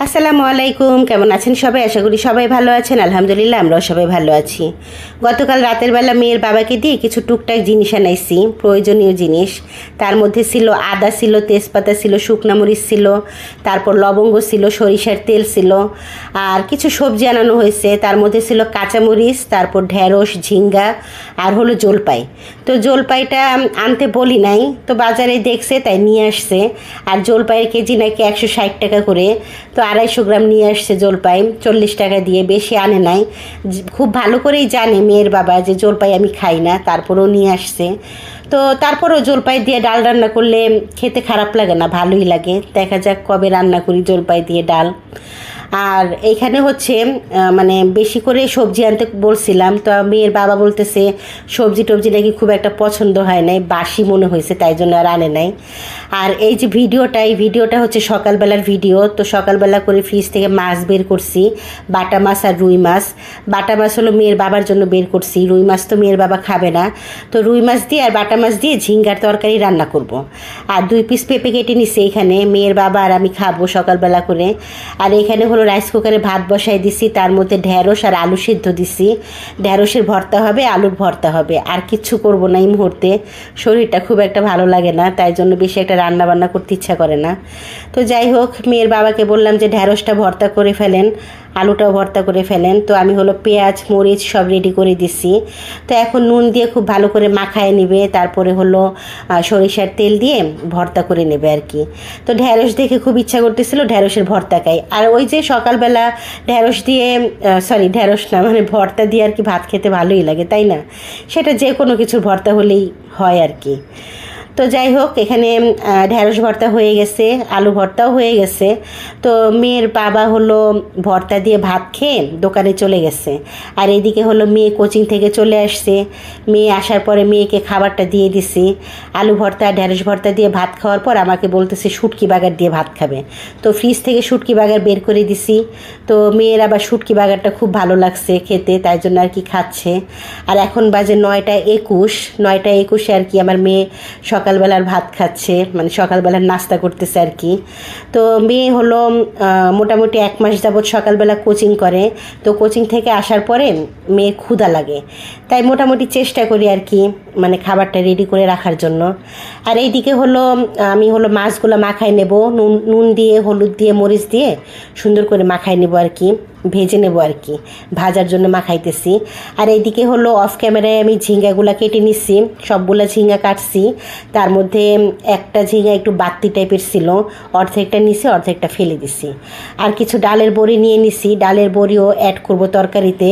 আসসালামু আলাইকুম, কেমন আছেন সবাই? আশা করি সবাই ভালো আছেন। আলহামদুলিল্লাহ আমরাও সবাই ভালো আছি। গতকাল রাতের বেলা মেয়ের বাবাকে দিয়ে কিছু টুকটাক জিনিস আনাইছি, প্রয়োজনীয় জিনিস। তার মধ্যে ছিল আদা, ছিল তেজপাতা, ছিল শুকনা মরিচ, ছিল তারপর লবঙ্গ, ছিল সরিষার তেল, ছিল আর কিছু সবজি আনানো হয়েছে। তার মধ্যে ছিল কাঁচামরিচ, তারপর ঢেঁড়স, ঝিঙ্গা আর হলো জলপাই। তো জলপাইটা আনতে বলি নাই, তো বাজারে দেখছে তাই নিয়ে আসছে। আর জলপাইয়ের কেজি নাকি 160 টাকা করে। তো 250 গ্রাম নিয়ে আসছে জলপাই 40 টাকা দিয়ে, বেশি আনে নাই। খুব ভালো করেই জানে মেয়ের বাবা যে জলপাই আমি খাই না, তারপরেও নিয়ে আসছে। তো তারপরেও জলপাই দিয়ে ডাল রান্না করলে খেতে খারাপ লাগে না, ভালোই লাগে। দেখা যাক কবে রান্না করি জলপাই দিয়ে ডাল। আর এইখানে হচ্ছে মানে বেশি করে সবজি আনতে বলছিলাম, তো মেয়ের বাবা বলতেছে সবজি টবজি নাকি খুব একটা পছন্দ হয় নাই, বাসি মনে হয়েছে, তাই জন্য আর আনে নাই। আর এই যে এই ভিডিওটা হচ্ছে সকালবেলার ভিডিও। তো সকালবেলা করে ফ্রিজ থেকে মাছ বের করছি, বাটা মাছ আর রুই মাছ। বাটা মাছ হলো মেয়ের বাবার জন্য বের করছি, রুই মাছ তো মেয়ের বাবা খাবে না। তো রুই মাছ দিয়ে আর বাটা মাছ দিয়ে ঝিঙ্গার তরকারি রান্না করব। আর 2 পিস পেঁপে কেটে নিছি এখানে, মেয়ের বাবা আর আমি খাবো সকালবেলা করে। আর এখানে হলো রাইস কুকারে ভাত বসাই দিছি, তার মধ্যে ঢেঁড়স আর আলু সিদ্ধ দিছি। ঢেঁড়সের ভর্তা হবে, আলুর ভর্তা হবে, আর কিচ্ছু করব না এই মুহূর্তে। শরীরটা খুব একটা ভালো লাগে না, তাই জন্য বেশি একটা রান্না বান্না করতে ইচ্ছা করে না। তো যাই হোক, মেয়ের বাবাকে বললাম যে ঢেঁড়সটা ভর্তা করে ফেলেন, আলুটাও ভর্তা করে ফেলেন। তো আমি হলো পেঁয়াজ মরিচ সব রেডি করে দিছি। তো এখন নুন দিয়ে খুব ভালো করে মাখায় নেবে, তারপরে হলো সরিষার তেল দিয়ে ভর্তা করে নেবে আর কি। তো ঢেঁড়স দেখে খুব ইচ্ছা করতেছিল ঢেঁড়সের ভর্তা খাই। আর ওই যে সকালবেলা ঢেঁড়স দিয়ে ঢেঁড়স না মানে ভর্তা দিয়ে আর কি ভাত খেতে ভালোই লাগে, তাই না? সেটা যে কোনো কিছুর ভর্তা হলেই হয় আর কি। তো যাই হোক, এখানে ঢেঁড়স ভর্তা হয়ে গেছে, আলু ভর্তাও হয়ে গেছে। তো মেয়ের বাবা হলো ভর্তা দিয়ে ভাত খেয়ে দোকানে চলে গেছে। আর এদিকে হলো মেয়ে কোচিং থেকে চলে আসছে। মেয়ে আসার পরে মেয়েকে খাবারটা দিয়ে দিছি। আলু ভর্তা ঢেঁড়স ভর্তা দিয়ে ভাত খাওয়ার পর আমাকে বলতেছে শুটকি বাগার দিয়ে ভাত খাবে। তো ফ্রিজ থেকে শুটকি বাগার বের করে দিছি। তো মেয়ের আবার শুটকি বাগারটা খুব ভালো লাগছে খেতে, তাই জন্য আর কি খাচ্ছে। আর এখন বাজে 9টা 21, 9টা 21 আর কি আমার মেয়ে সকালবেলার ভাত খাচ্ছে, মানে সকালবেলার নাস্তা করতেছে আর কি। তো মেয়ে হলো মোটামুটি 1 মাস যাবৎ সকালবেলা কোচিং করে। তো কোচিং থেকে আসার পরে মেয়ের ক্ষুধা লাগে, তাই মোটামুটি চেষ্টা করি আর কি মানে খাবারটা রেডি করে রাখার জন্য। আর এইদিকে হলো আমি হলো মাছগুলো মাখায় নেব, নুন দিয়ে হলুদ দিয়ে মরিচ দিয়ে সুন্দর করে মাখায় নেব আর কি, ভেজে নেব আর কি, ভাজার জন্য মাখাইতেছি। আর এইদিকে হলো অফ ক্যামেরায় আমি ঝিঙ্গাগুলো কেটে নিচ্ছি, সবগুলো ঝিঙ্গা কাটছি। তার মধ্যে একটা ঝিঙ্গা একটু বাত্তি টাইপের ছিল, অর্ধেকটা নিছি অর্ধেকটা ফেলে দিছি। আর কিছু ডালের বড়ি নিয়ে নিছি, ডালের বড়িও অ্যাড করব তরকারিতে।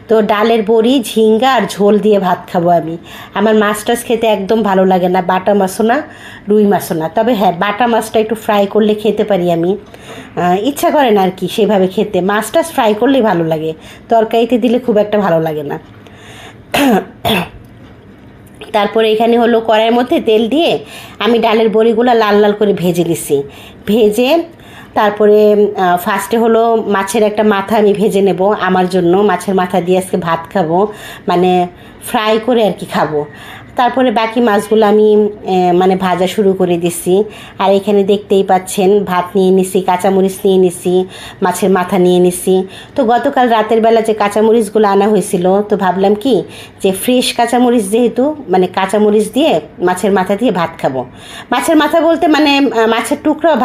তো ডালের বড়ি ঝিঙ্গা আর ঝোল দিয়ে ভাত খাবো আমি। আমার মাছ টাছ খেতে একদম ভালো লাগে না, বাটা মাছও না রুই মাছও না। তবে হ্যাঁ, বাটা মাছটা একটু ফ্রাই করলে খেতে পারি আমি, ইচ্ছা করে না আর কি সেভাবে খেতে। মাছ টাছ ফ্রাই করলেই ভালো লাগে, তরকারিতে দিলে খুব একটা ভালো লাগে না। তারপরে এখানে হলো কড়াইয়ের মধ্যে তেল দিয়ে আমি ডালের বড়িগুলো লাল লাল করে ভেজে নিছি। ভেজে তারপরে ফার্স্টে হলো মাছের একটা মাথা আমি ভেজে নেব আমার জন্য। মাছের মাথা দিয়ে আজকে ভাত খাবো, মানে ফ্রাই করে আর কি খাবো। তারপরে বাকি মাছগুলো আমি মানে ভাজা শুরু করে দিছি। আর এখানে দেখতেই পাচ্ছেন ভাত নিয়ে নিছি, কাঁচামরিচ নিয়ে নিছি, মাছের মাথা নিয়ে নিছি। তো গতকাল রাতের বেলা যে কাঁচামরিচগুলো আনা হয়েছিল, তো ভাবলাম কি যে ফ্রেশ কাঁচামরিচ যেহেতু, মানে কাঁচামরিচ দিয়ে মাছের মাথা দিয়ে ভাত খাবো। মাছের মাথা বলতে মানে মাছের টুকরাও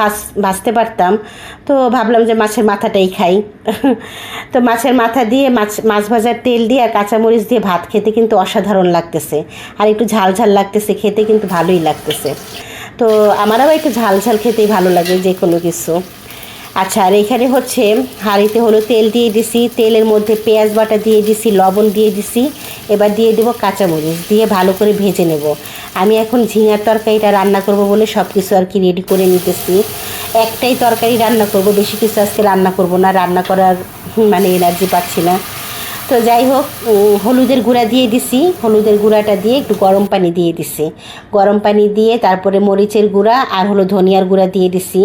ভাজতে পারতাম, তো ভাবলাম যে মাছের মাথাটাই খাই। তো মাছের মাথা দিয়ে মাছ ভাজার তেল দিয়ে আর কাঁচামরিচ দিয়ে ভাত খেতে কিন্তু অসাধারণ লাগতেছে, আর একটু ঝাল ঝাল লাগতেছে, খেতে কিন্তু ভালোই লাগতেছে। তো আমার আবার একটু ঝাল ঝাল খেতেই ভালো লাগে যে কোনো কিছু। আচ্ছা, আর এখানে হচ্ছে হাঁড়িতে হলো তেল দিয়ে দিছি, তেলের মধ্যে পেঁয়াজ বাটা দিয়ে দিছি, লবণ দিয়ে দিছি। এবার দিয়ে দেবো কাঁচামরিচ, দিয়ে ভালো করে ভেজে নেব। আমি এখন ঝিঙার তরকারিটা রান্না করব বলে সব কিছু আর কি রেডি করে নিতেছি। একটাই তরকারি রান্না করব, বেশি কিছু আজকে রান্না করব না, রান্না করার মানে এনার্জি পাচ্ছি না। তো যাই হোক, হলুদের গুঁড়া দিয়ে দিছি, হলুদের গুঁড়াটা দিয়ে একটু গরম পানি দিয়ে দিছি। গরম পানি দিয়ে তারপরে মরিচের গুঁড়া আর হলো ধনিয়ার গুঁড়া দিয়ে দিছি।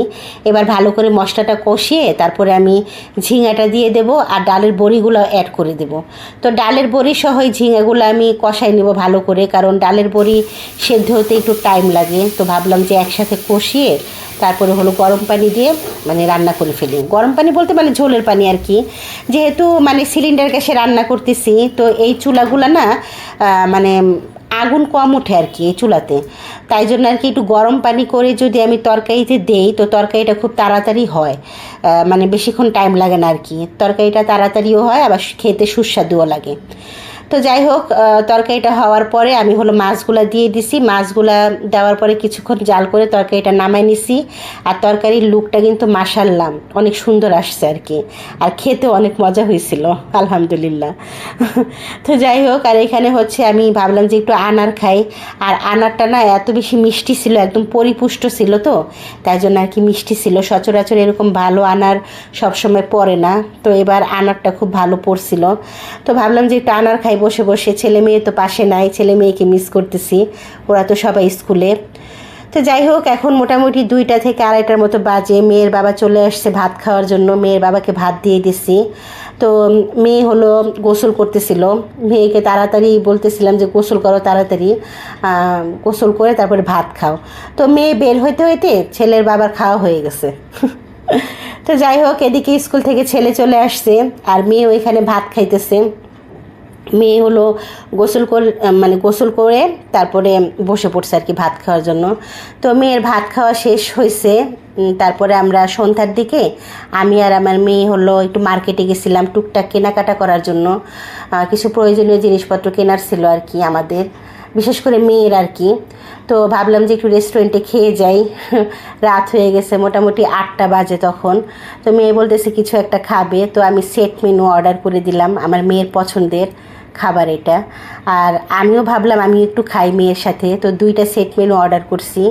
এবার ভালো করে মশলাটা কষিয়ে তারপরে আমি ঝিঙাটা দিয়ে দেব আর ডালের বড়িগুলো অ্যাড করে দেব। তো ডালের বড়ি সহ ঝিঙাগুলো আমি কষাই নেব ভালো করে, কারণ ডালের বড়ি সেদ্ধ হতে একটু টাইম লাগে। তো ভাবলাম যে একসাথে কষিয়ে তারপরে হলো গরম পানি দিয়ে মানে রান্না করে ফেলি। গরম পানি বলতে মানে ঝোলের পানি আর কি। যেহেতু মানে সিলিন্ডার গ্যাসে রান্না করতেছি, তো এই চুলাগুলো না মানে আগুন কম ওঠে আর কি এই চুলাতে। তাই জন্য আর কি একটু গরম পানি করে যদি আমি তরকারিতে দেই, তো তরকারিটা খুব তাড়াতাড়ি হয়, মানে বেশিক্ষণ টাইম লাগে না আর কি। তরকারিটা তাড়াতাড়িও হয়, আবার খেতে সুস্বাদুও লাগে। তো যাই হোক, তরকারিটা হওয়ার পরে আমি হলো মাছগুলা দিয়ে দিছি। মাছগুলা দেওয়ার পরে কিছুক্ষণ জাল করে তরকারিটা নামাই নিছি। আর তরকারির লুকটা কিন্তু মাশাআল্লাহ অনেক সুন্দর আসছে আর কি, আর খেতে অনেক মজা হয়েছিল আলহামদুলিল্লাহ। তো যাই হোক, আর এখানে হচ্ছে আমি ভাবলাম যে একটু আনার খাই। আর আনারটা না এত বেশি মিষ্টি ছিল, একদম পরিপুষ্ট ছিল, তো তাই জন্য আর কি মিষ্টি ছিল। সচরাচর এরকম ভালো আনার সবসময় পড়ে না, তো এবার আনারটা খুব ভালো পড়ছিল। তো ভাবলাম যে একটু আনার খাই বসে বসে। ছেলে মেয়ে তো পাশে নাই, ছেলে মেয়েকে মিস করতেছি, ওরা তো সবাই স্কুলে। তো যাই হোক, এখন মোটামুটি 2টা থেকে 2:30টার মতো বাজে। মেয়ের বাবা চলে আসছে ভাত খাওয়ার জন্য, মেয়ের বাবাকে ভাত দিয়ে দিছি। তো মেয়ে হলো গোসল করতেছিল, মেয়েকে তাড়াতাড়ি বলতেছিলাম যে গোসল করো তাড়াতাড়ি, গোসল করে তারপরে ভাত খাও। তো মেয়ে বের হইতে হইতে ছেলের বাবার খাওয়া হয়ে গেছে। তো যাই হোক, এদিকে স্কুল থেকে ছেলে চলে আসছে আর মেয়ে ওইখানে ভাত খাইতেছে। মেয়ে হলো গোসল করে তারপরে বসে পড়ছে আর কি ভাত খাওয়ার জন্য। তো মেয়ের ভাত খাওয়া শেষ হয়েছে। তারপরে আমরা সন্ধ্যার দিকে আমি আর আমার মেয়ে হলো একটু মার্কেটে গেছিলাম টুকটাক কেনাকাটা করার জন্য। কিছু প্রয়োজনীয় জিনিসপত্র কেনার ছিল আর কি আমাদের, বিশেষ করে মেয়ের আর কি। তো ভাবলাম যে একটু রেস্টুরেন্টে খেয়ে যাই। রাত হয়ে গেছে, মোটামুটি 8টা বাজে তখন। তো মেয়ে বলতেছে কিছু একটা খাবে, তো আমি সেট মেনু অর্ডার করে দিলাম, আমার মেয়ের পছন্দের খাবার এটা। আর আমিও ভাবলাম আমি একটু খাই মেয়ের সাথে, তো 2টা সেট মেনু অর্ডার করছি।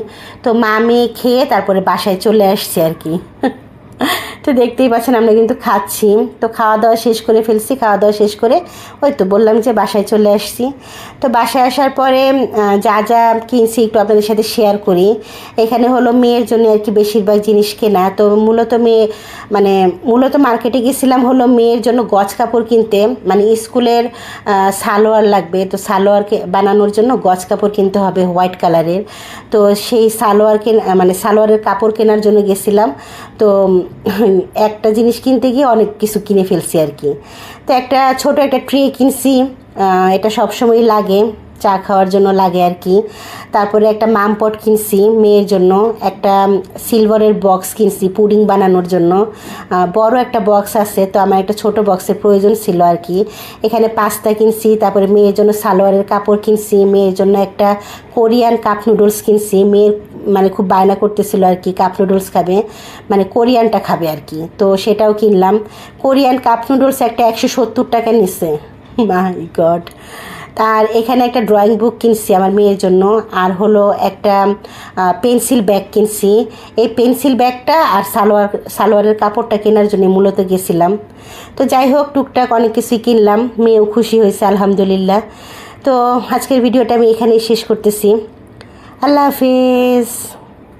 তো মা মেয়ে খেয়ে তারপরে বাসায় চলে আসছে আর কি। তো দেখতেই পাচ্ছেন আমরা কিন্তু খাচ্ছি। তো খাওয়া দাওয়া শেষ করে ফেলছি, খাওয়া দাওয়া শেষ করে ওই তো বললাম যে বাসায় চলে আসছি। তো বাসায় আসার পরে যা যা কিনছি একটু আপনাদের সাথে শেয়ার করি। এখানে হলো মেয়ের জন্য আর কি বেশিরভাগ জিনিস কেনা। তো মূলত মার্কেটে গেছিলাম হলো মেয়ের জন্য গজ কাপড় কিনতে, মানে স্কুলের সালোয়ার লাগবে, তো সালোয়ারকে বানানোর জন্য গজ কাপড় কিনতে হবে হোয়াইট কালারের। তো সেই সালোয়ারের কাপড় কেনার জন্য গেছিলাম। তো একটা জিনিস কিনতে গিয়ে অনেক কিছু কিনে ফেলছি আর কি। তো ছোট একটা ট্রে কিনছি, এটা সবসময় লাগে, চা খাওয়ার জন্য লাগে আর কি। তারপরে একটা মামপট কিনছি মেয়ের জন্য, একটা সিলভারের বক্স কিনছি পুডিং বানানোর জন্য। বড় একটা বক্স আছে, তো আমার একটা ছোট বক্সের প্রয়োজন ছিল আর কি। এখানে পাস্তা কিনছি, তারপরে মেয়ের জন্য সালোয়ারের কাপড় কিনছি, মেয়ের জন্য একটা কোরিয়ান কাপ নুডলস কিনছি। মেয়ের খুব বায়না করতেছিল আর কি কাপ নুডলস খাবে, কোরিয়ানটা খাবে আর কি। তো সেটাও কিনলাম। কোরিয়ান কাপ নুডলস একটা 170 টাকা নিচ্ছে, মাই গড। আর এখানে একটা ড্রয়িং বুক কিনছি আমার মেয়ের জন্য, আর হলো একটা পেন্সিল ব্যাগ কিনছি। এই পেন্সিল ব্যাগটা আর সালোয়ারের কাপড়টা কেনার জন্য মূলত গেছিলাম। তো যাই হোক, টুকটাক অনেক কিছুই কিনলাম, মেয়েও খুশি হয়েছে আলহামদুলিল্লাহ। তো আজকের ভিডিওটা আমি এখানেই শেষ করতেছি। আল্লাহ হাফিজ।